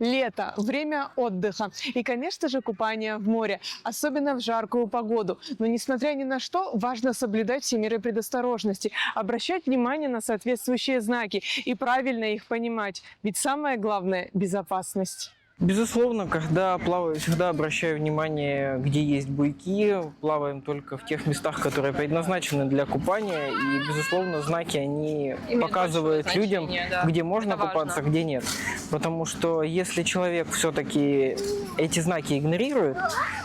Лето– время отдыха и, конечно же, купание в море, особенно в жаркую погоду. Но, несмотря ни на что, важно соблюдать все меры предосторожности, обращать внимание на соответствующие знаки и правильно их понимать. Ведь самое главное– безопасность. Безусловно, когда плаваю, всегда обращаю внимание, где есть буйки. Плаваем только в тех местах, которые предназначены для купания. И, безусловно, знаки, они показывают людям, да. где можно Это купаться, важно. где нет. Потому что если человек все-таки эти знаки игнорирует,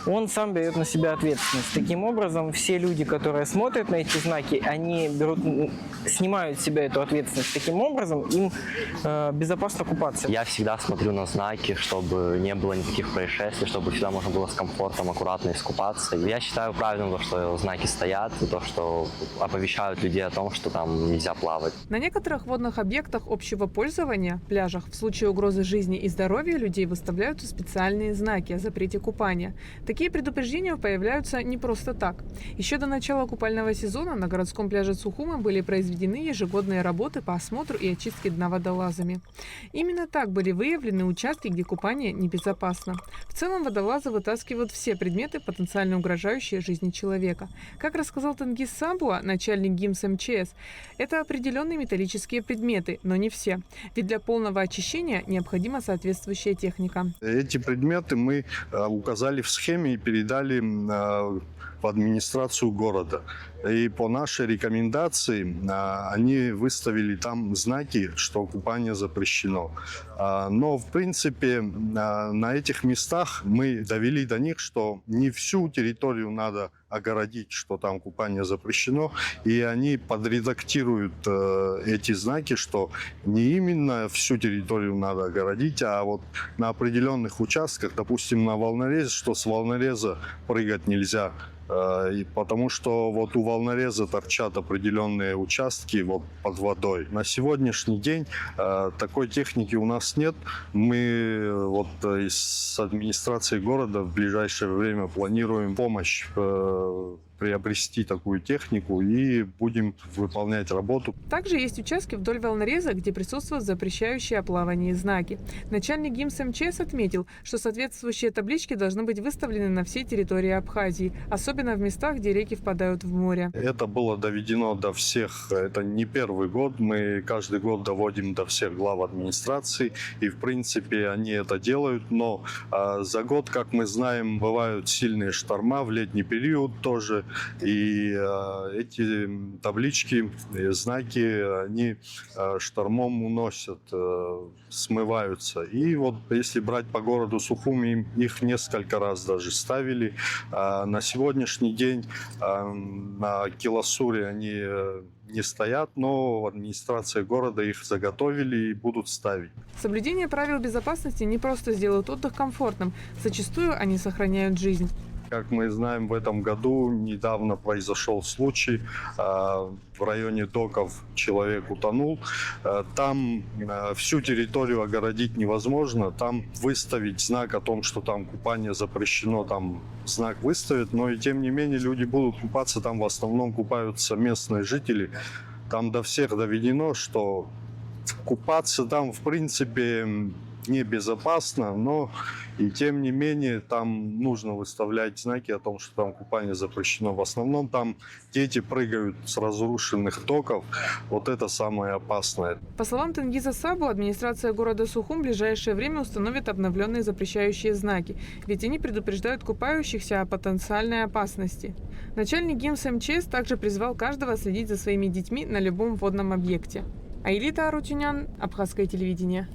он сам берет на себя ответственность. Таким образом, все люди, которые смотрят на эти знаки, они снимают с себя эту ответственность. Таким образом, им безопасно купаться. Я всегда смотрю на знаки, чтобы не было никаких происшествий, чтобы всегда можно было с комфортом, аккуратно искупаться. Я считаю правильным то, что знаки стоят, и то, что оповещают людей о том, что там нельзя плавать. На некоторых водных объектах общего пользования, пляжах, в случае угрозы жизни и здоровья людей выставляются специальные знаки о запрете купания. Такие предупреждения появляются не просто так. Еще до начала купального сезона на городском пляже Сухума были произведены ежегодные работы по осмотру и очистке дна водолазами. Именно так были выявлены участки, где купание небезопасно. В целом водолазы вытаскивают все предметы, потенциально угрожающие жизни человека. Как рассказал Тенгиз Сабуа, начальник ГИМС МЧС, это определенные металлические предметы, но не все. Ведь для полного очищения необходима соответствующая техника. Эти предметы мы указали в схеме и передали в администрацию города. И по нашей рекомендации они выставили там знаки, что купание запрещено. Но, в принципе, на этих местах мы довели до них, что не всю территорию надо огородить, что там купание запрещено, и они подредактируют эти знаки, что не именно всю территорию надо огородить, а вот на определенных участках, допустим, на волнорезе, что с волнореза прыгать нельзя, потому что вот у волнореза торчат определенные участки вот под водой. На сегодняшний день такой техники у нас нет. Мы вот с администрацией города в ближайшее время планируем помощь приобрести такую технику и будем выполнять работу. Также есть участки вдоль волнореза, где присутствуют запрещающие о плавании знаки. Начальник ГИМС МЧС отметил, что соответствующие таблички должны быть выставлены на всей территории Абхазии, особенно в местах, где реки впадают в море. Это было доведено до всех, это не первый год, мы каждый год доводим до всех глав администрации, и в принципе они это делают, но за год, как мы знаем, бывают сильные шторма в летний период тоже. И эти таблички, знаки, они штормом уносят, смываются. И вот если брать по городу Сухуми, их несколько раз даже ставили. На сегодняшний день на Киласуре они не стоят, но в администрации города их заготовили и будут ставить. Соблюдение правил безопасности не просто сделают отдых комфортным, зачастую они сохраняют жизнь. Как мы знаем, в этом году недавно произошел случай, в районе доков человек утонул. Там всю территорию огородить невозможно, там выставить знак о том, что там купание запрещено, там знак выставят, но и тем не менее люди будут купаться, там в основном купаются местные жители. Там до всех доведено, что купаться там в принципе небезопасно, но и тем не менее там нужно выставлять знаки о том, что там купание запрещено. В основном там дети прыгают с разрушенных доков. Вот это самое опасное. По словам Тенгиза Сабу, администрация города Сухум в ближайшее время установит обновленные запрещающие знаки, ведь они предупреждают купающихся о потенциальной опасности. Начальник ГИМС МЧС также призвал каждого следить за своими детьми на любом водном объекте. Аилита Арутюнян, Абхазское телевидение.